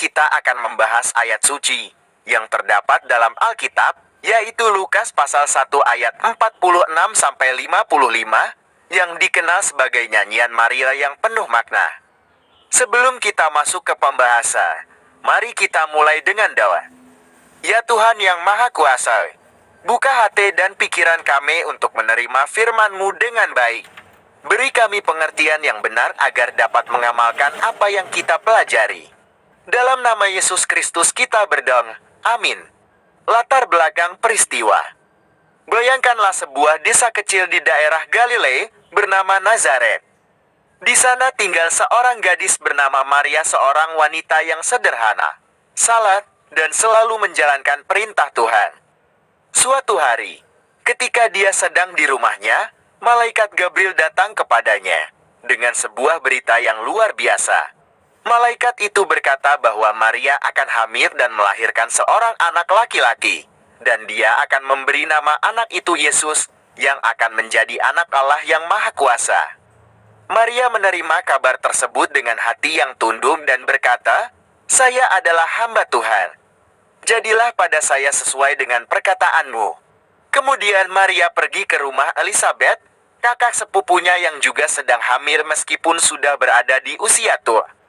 kita akan membahas ayat suci yang terdapat dalam Alkitab, yaitu Lukas pasal 1 ayat 46-55, yang dikenal sebagai nyanyian Maria yang penuh makna. Sebelum kita masuk ke pembahasan, mari kita mulai dengan doa. Ya Tuhan yang Maha Kuasa, buka hati dan pikiran kami untuk menerima firman-Mu dengan baik. Beri kami pengertian yang benar agar dapat mengamalkan apa yang kita pelajari. Dalam nama Yesus Kristus kita berdoa, amin. Latar belakang peristiwa. Bayangkanlah sebuah desa kecil di daerah Galilea bernama Nazaret. Di sana tinggal seorang gadis bernama Maria, seorang wanita yang sederhana, salat, dan selalu menjalankan perintah Tuhan. Suatu hari, ketika dia sedang di rumahnya, malaikat Gabriel datang kepadanya dengan sebuah berita yang luar biasa. Malaikat itu berkata bahwa Maria akan hamil dan melahirkan seorang anak laki-laki, dan dia akan memberi nama anak itu Yesus, yang akan menjadi anak Allah yang Maha Kuasa. Maria menerima kabar tersebut dengan hati yang tunduk dan berkata, "Saya adalah hamba Tuhan. Jadilah pada saya sesuai dengan perkataan-Mu." Kemudian Maria pergi ke rumah Elizabeth, kakak sepupunya yang juga sedang hamil meskipun sudah berada di usia tua.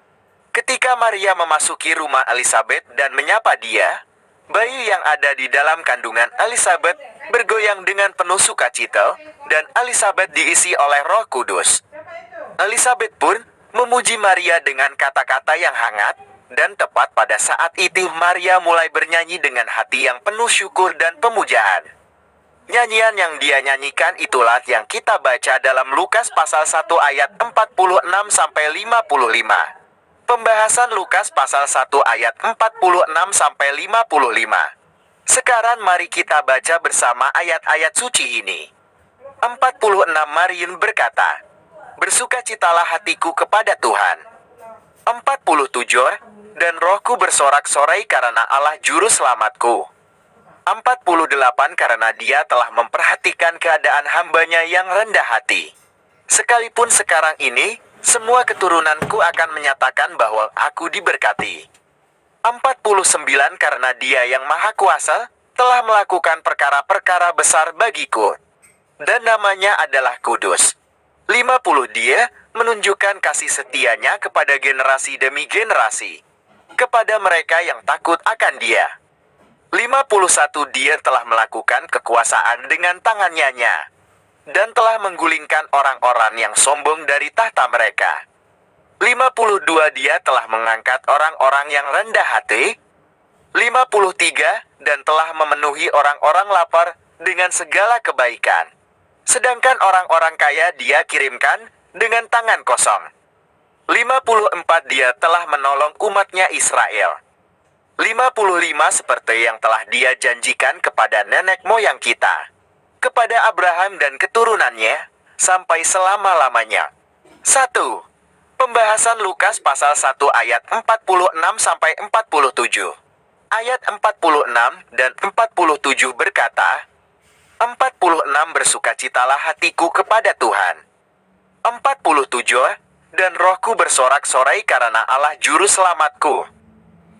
Ketika Maria memasuki rumah Elizabeth dan menyapa dia, bayi yang ada di dalam kandungan Elizabeth bergoyang dengan penuh sukacita, dan Elizabeth diisi oleh Roh Kudus. Elizabeth pun memuji Maria dengan kata-kata yang hangat, dan tepat pada saat itu Maria mulai bernyanyi dengan hati yang penuh syukur dan pemujaan. Nyanyian yang dia nyanyikan itulah yang kita baca dalam Lukas pasal 1 ayat 46-55. Pembahasan Lukas pasal 1 ayat 46-55. Sekarang mari kita baca bersama ayat-ayat suci ini. 46 Mariun berkata, "Bersukacitalah hatiku kepada Tuhan." 47 Dan rohku bersorak-sorai karena Allah juru selamatku. 48 Karena dia telah memperhatikan keadaan hambanya yang rendah hati. Sekalipun sekarang ini, semua keturunanku akan menyatakan bahwa aku diberkati. 49 Karena dia yang Maha Kuasa telah melakukan perkara-perkara besar bagiku, dan namanya adalah kudus. 50 Dia menunjukkan kasih setianya kepada generasi demi generasi, kepada mereka yang takut akan dia. 51 Dia telah melakukan kekuasaan dengan tangannya, dan telah menggulingkan orang-orang yang sombong dari tahta mereka. 52 Dia telah mengangkat orang-orang yang rendah hati. 53 Dan telah memenuhi orang-orang lapar dengan segala kebaikan, sedangkan orang-orang kaya Dia kirimkan dengan tangan kosong. 54 Dia telah menolong umatnya Israel. 55 Seperti yang telah Dia janjikan kepada nenek moyang kita, kepada Abraham dan keturunannya, sampai selama-lamanya. 1. Pembahasan Lukas pasal 1 ayat 46-47. Ayat 46 dan 47 berkata, 46 Bersukacitalah hatiku kepada Tuhan. 47 Dan rohku bersorak-sorai karena Allah juru selamatku.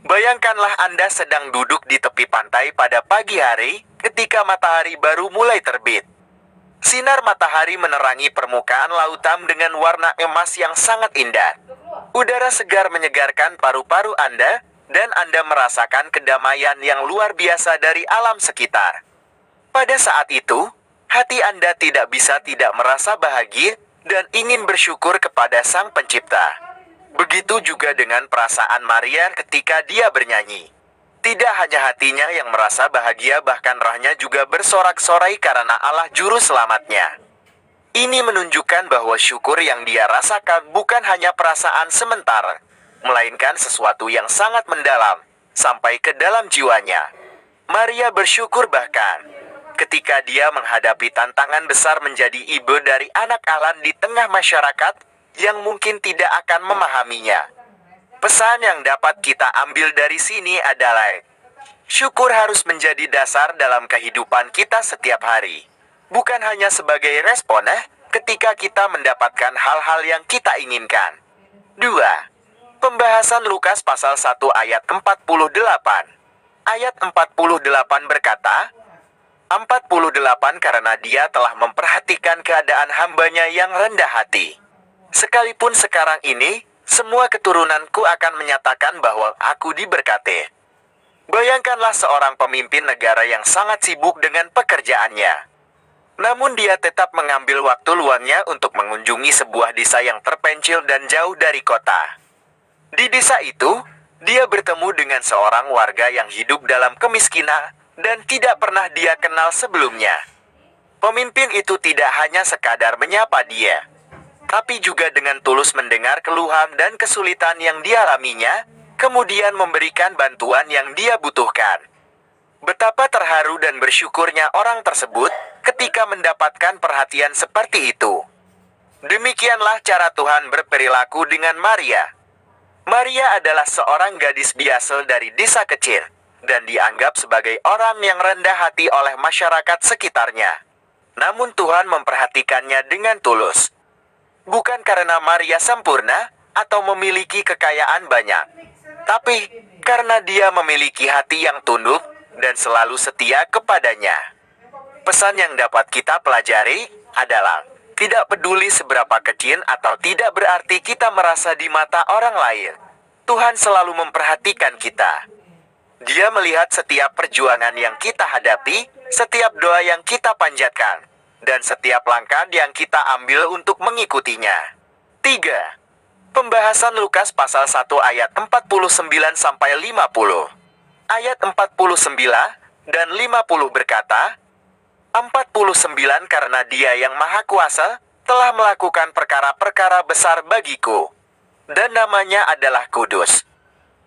Bayangkanlah Anda sedang duduk di tepi pantai pada pagi hari, ketika matahari baru mulai terbit. Sinar matahari menerangi permukaan lautan dengan warna emas yang sangat indah. Udara segar menyegarkan paru-paru Anda, dan Anda merasakan kedamaian yang luar biasa dari alam sekitar. Pada saat itu, hati Anda tidak bisa tidak merasa bahagia dan ingin bersyukur kepada Sang Pencipta. Begitu juga dengan perasaan Maria ketika dia bernyanyi. Tidak hanya hatinya yang merasa bahagia, bahkan rohnya juga bersorak-sorai karena Allah juru selamatnya. Ini menunjukkan bahwa syukur yang dia rasakan bukan hanya perasaan sementara, melainkan sesuatu yang sangat mendalam, sampai ke dalam jiwanya. Maria bersyukur bahkan ketika dia menghadapi tantangan besar menjadi ibu dari anak Allah di tengah masyarakat yang mungkin tidak akan memahaminya. Pesan yang dapat kita ambil dari sini adalah, syukur harus menjadi dasar dalam kehidupan kita setiap hari. Bukan hanya sebagai respon ketika kita mendapatkan hal-hal yang kita inginkan. 2. Pembahasan Lukas pasal 1 ayat 48. Ayat 48 berkata, 48 karena dia telah memperhatikan keadaan hambanya yang rendah hati. Sekalipun sekarang ini, semua keturunanku akan menyatakan bahwa aku diberkati. Bayangkanlah seorang pemimpin negara yang sangat sibuk dengan pekerjaannya. Namun dia tetap mengambil waktu luangnya untuk mengunjungi sebuah desa yang terpencil dan jauh dari kota. Di desa itu, dia bertemu dengan seorang warga yang hidup dalam kemiskinan dan tidak pernah dia kenal sebelumnya. Pemimpin itu tidak hanya sekadar menyapa dia, tapi juga dengan tulus mendengar keluhan dan kesulitan yang dialaminya, kemudian memberikan bantuan yang dia butuhkan. Betapa terharu dan bersyukurnya orang tersebut ketika mendapatkan perhatian seperti itu. Demikianlah cara Tuhan berperilaku dengan Maria. Maria adalah seorang gadis biasa dari desa kecil, dan dianggap sebagai orang yang rendah hati oleh masyarakat sekitarnya. Namun Tuhan memperhatikannya dengan tulus. Bukan karena Maria sempurna atau memiliki kekayaan banyak, tapi karena dia memiliki hati yang tunduk dan selalu setia kepadanya. Pesan yang dapat kita pelajari adalah, tidak peduli seberapa kecil atau tidak berarti kita merasa di mata orang lain, Tuhan selalu memperhatikan kita. Dia melihat setiap perjuangan yang kita hadapi, setiap doa yang kita panjatkan, dan setiap langkah yang kita ambil untuk mengikutinya. 3. Pembahasan Lukas pasal 1 ayat 49-50. Ayat 49 dan 50 berkata, 49 karena Dia yang Maha Kuasa telah melakukan perkara-perkara besar bagiku, dan namanya adalah kudus.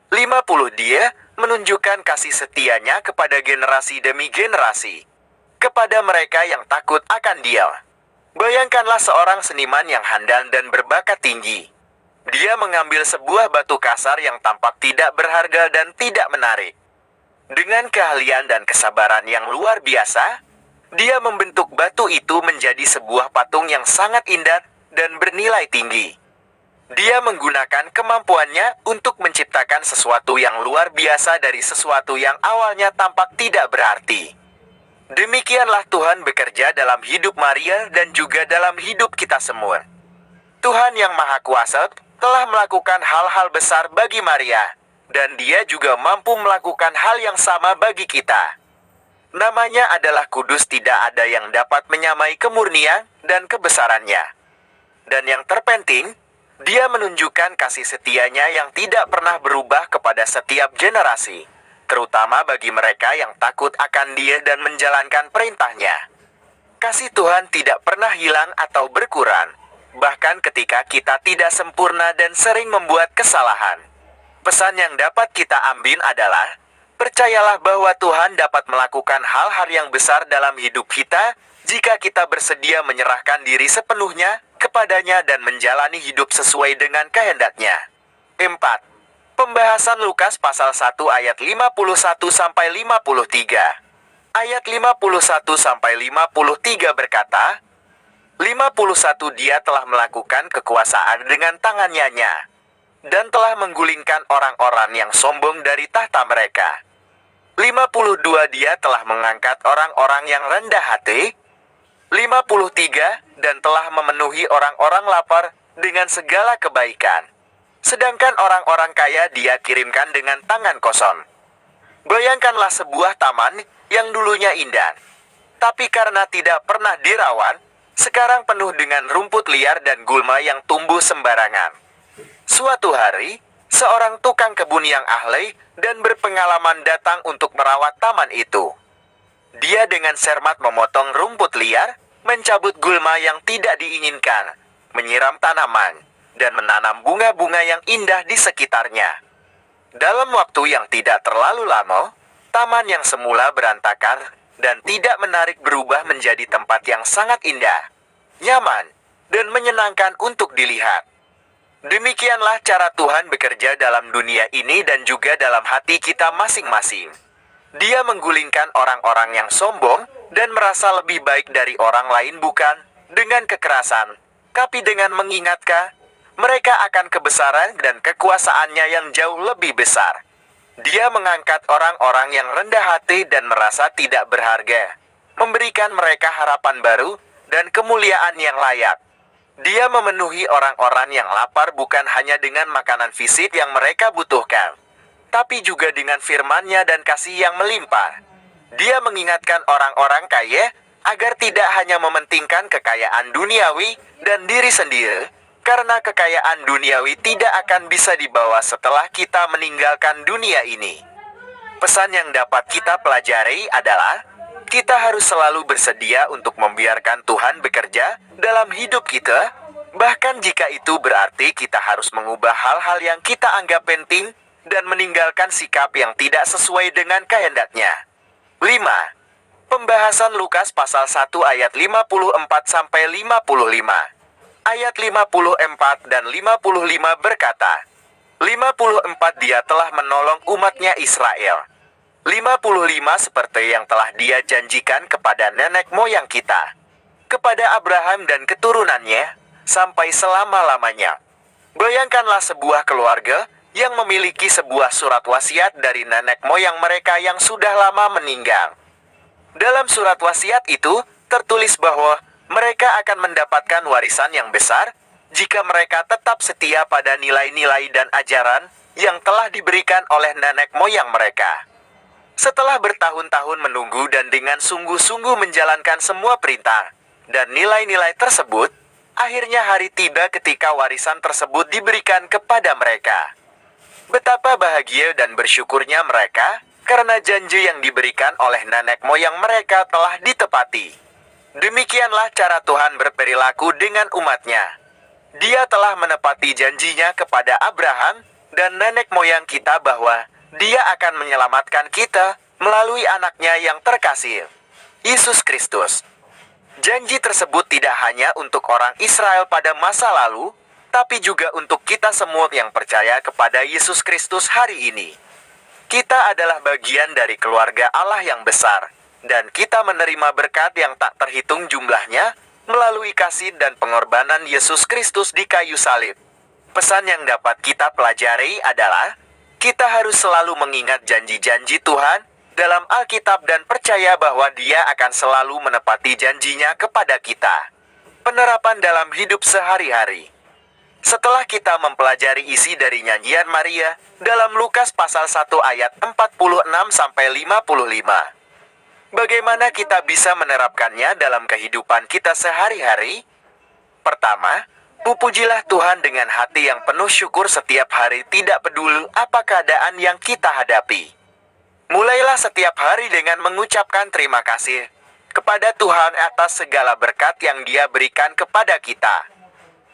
50 Dia menunjukkan kasih setianya kepada generasi demi generasi, kepada mereka yang takut akan Dia. Bayangkanlah seorang seniman yang handal dan berbakat tinggi. Dia mengambil sebuah batu kasar yang tampak tidak berharga dan tidak menarik. Dengan keahlian dan kesabaran yang luar biasa, dia membentuk batu itu menjadi sebuah patung yang sangat indah dan bernilai tinggi. Dia menggunakan kemampuannya untuk menciptakan sesuatu yang luar biasa dari sesuatu yang awalnya tampak tidak berarti. Demikianlah Tuhan bekerja dalam hidup Maria dan juga dalam hidup kita semua. Tuhan yang Maha Kuasa telah melakukan hal-hal besar bagi Maria, dan Dia juga mampu melakukan hal yang sama bagi kita. Namanya adalah kudus, tidak ada yang dapat menyamai kemurnian dan kebesarannya. Dan yang terpenting, Dia menunjukkan kasih setianya yang tidak pernah berubah kepada setiap generasi, terutama bagi mereka yang takut akan Dia dan menjalankan perintahnya. Kasih Tuhan tidak pernah hilang atau berkurang, bahkan ketika kita tidak sempurna dan sering membuat kesalahan. Pesan yang dapat kita ambil adalah, percayalah bahwa Tuhan dapat melakukan hal-hal yang besar dalam hidup kita jika kita bersedia menyerahkan diri sepenuhnya kepadanya dan menjalani hidup sesuai dengan kehendak-Nya. 4. Pembahasan Lukas pasal 1 ayat 51-53. Ayat 51-53 berkata, 51 Dia telah melakukan kekuasaan dengan tangannya, dan telah menggulingkan orang-orang yang sombong dari tahta mereka. 52 Dia telah mengangkat orang-orang yang rendah hati. 53 dan telah memenuhi orang-orang lapar dengan segala kebaikan. Sedangkan orang-orang kaya Dia kirimkan dengan tangan kosong. Bayangkanlah sebuah taman yang dulunya indah, tapi karena tidak pernah dirawat, sekarang penuh dengan rumput liar dan gulma yang tumbuh sembarangan. Suatu hari, seorang tukang kebun yang ahli dan berpengalaman datang untuk merawat taman itu. Dia dengan cermat memotong rumput liar, mencabut gulma yang tidak diinginkan, menyiram tanaman, dan menanam bunga-bunga yang indah di sekitarnya. Dalam waktu yang tidak terlalu lama, taman yang semula berantakan dan tidak menarik berubah menjadi tempat yang sangat indah, nyaman, dan menyenangkan untuk dilihat. Demikianlah cara Tuhan bekerja dalam dunia ini dan juga dalam hati kita masing-masing. Dia menggulingkan orang-orang yang sombong dan merasa lebih baik dari orang lain bukan dengan kekerasan, tapi dengan mengingatkan mereka akan kebesaran dan kekuasaannya yang jauh lebih besar. Dia mengangkat orang-orang yang rendah hati dan merasa tidak berharga, memberikan mereka harapan baru dan kemuliaan yang layak. Dia memenuhi orang-orang yang lapar bukan hanya dengan makanan fisik yang mereka butuhkan, tapi juga dengan firman-Nya dan kasih yang melimpah. Dia mengingatkan orang-orang kaya agar tidak hanya mementingkan kekayaan duniawi dan diri sendiri, karena kekayaan duniawi tidak akan bisa dibawa setelah kita meninggalkan dunia ini. Pesan yang dapat kita pelajari adalah, kita harus selalu bersedia untuk membiarkan Tuhan bekerja dalam hidup kita, bahkan jika itu berarti kita harus mengubah hal-hal yang kita anggap penting dan meninggalkan sikap yang tidak sesuai dengan kehendak-Nya. 5. Pembahasan Lukas pasal 1 ayat 54-55. Ayat 54 dan 55 berkata, 54 Dia telah menolong umat-Nya Israel. 55 seperti yang telah Dia janjikan kepada nenek moyang kita, kepada Abraham dan keturunannya, sampai selama-lamanya. Bayangkanlah sebuah keluarga yang memiliki sebuah surat wasiat dari nenek moyang mereka yang sudah lama meninggal. Dalam surat wasiat itu, tertulis bahwa mereka akan mendapatkan warisan yang besar jika mereka tetap setia pada nilai-nilai dan ajaran yang telah diberikan oleh nenek moyang mereka. Setelah bertahun-tahun menunggu dan dengan sungguh-sungguh menjalankan semua perintah dan nilai-nilai tersebut, akhirnya hari tiba ketika warisan tersebut diberikan kepada mereka. Betapa bahagia dan bersyukurnya mereka, karena janji yang diberikan oleh nenek moyang mereka telah ditepati. Demikianlah cara Tuhan berperilaku dengan umat-Nya. Dia telah menepati janjinya kepada Abraham dan nenek moyang kita bahwa Dia akan menyelamatkan kita melalui anak-Nya yang terkasih, Yesus Kristus. Janji tersebut tidak hanya untuk orang Israel pada masa lalu, tapi juga untuk kita semua yang percaya kepada Yesus Kristus hari ini. Kita adalah bagian dari keluarga Allah yang besar, dan kita menerima berkat yang tak terhitung jumlahnya melalui kasih dan pengorbanan Yesus Kristus di kayu salib. Pesan yang dapat kita pelajari adalah, kita harus selalu mengingat janji-janji Tuhan dalam Alkitab dan percaya bahwa Dia akan selalu menepati janjinya kepada kita. Penerapan dalam hidup sehari-hari. Setelah kita mempelajari isi dari nyanyian Maria dalam Lukas pasal 1 ayat 46-55, bagaimana kita bisa menerapkannya dalam kehidupan kita sehari-hari? Pertama, pujilah Tuhan dengan hati yang penuh syukur setiap hari, tidak peduli apa keadaan yang kita hadapi. Mulailah setiap hari dengan mengucapkan terima kasih kepada Tuhan atas segala berkat yang Dia berikan kepada kita.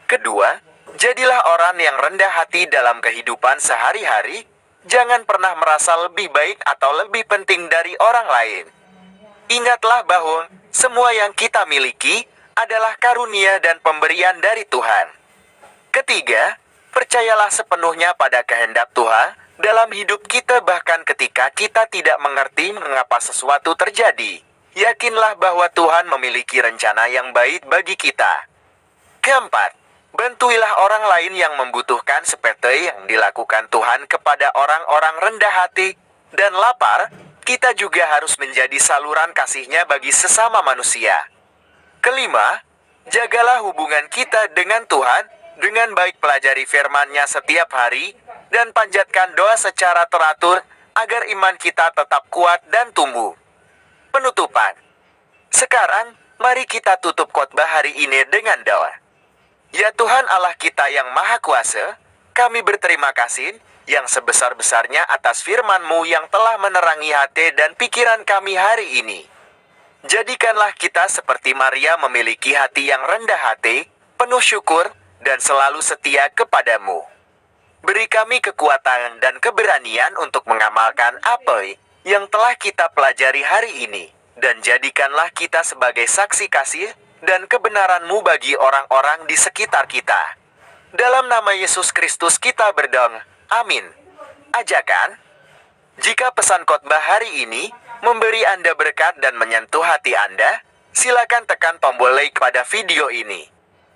Kedua, jadilah orang yang rendah hati dalam kehidupan sehari-hari. Jangan pernah merasa lebih baik atau lebih penting dari orang lain. Ingatlah bahwa semua yang kita miliki adalah karunia dan pemberian dari Tuhan. Ketiga, percayalah sepenuhnya pada kehendak Tuhan dalam hidup kita bahkan ketika kita tidak mengerti mengapa sesuatu terjadi. Yakinlah bahwa Tuhan memiliki rencana yang baik bagi kita. Keempat, bantuilah orang lain yang membutuhkan seperti yang dilakukan Tuhan kepada orang-orang rendah hati dan lapar. Kita juga harus menjadi saluran kasih-Nya bagi sesama manusia. Kelima, jagalah hubungan kita dengan Tuhan dengan baik, pelajari firman-Nya setiap hari dan panjatkan doa secara teratur agar iman kita tetap kuat dan tumbuh. Penutupan. Sekarang, mari kita tutup khotbah hari ini dengan doa. Ya Tuhan Allah kita yang Maha Kuasa, kami berterima kasih yang sebesar-besarnya atas firman-Mu yang telah menerangi hati dan pikiran kami hari ini. Jadikanlah kita seperti Maria, memiliki hati yang rendah hati, penuh syukur, dan selalu setia kepadamu. Beri kami kekuatan dan keberanian untuk mengamalkan apa yang telah kita pelajari hari ini, dan jadikanlah kita sebagai saksi kasih dan kebenaran-Mu bagi orang-orang di sekitar kita. Dalam nama Yesus Kristus kita berdoa. Amin. Ajakan, jika pesan khotbah hari ini memberi Anda berkat dan menyentuh hati Anda, silakan tekan tombol like pada video ini.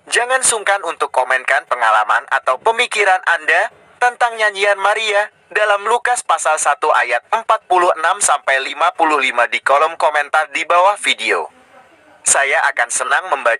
Jangan sungkan untuk komenkan pengalaman atau pemikiran Anda tentang nyanyian Maria dalam Lukas pasal 1 ayat 46-55 di kolom komentar di bawah video. Saya akan senang membaca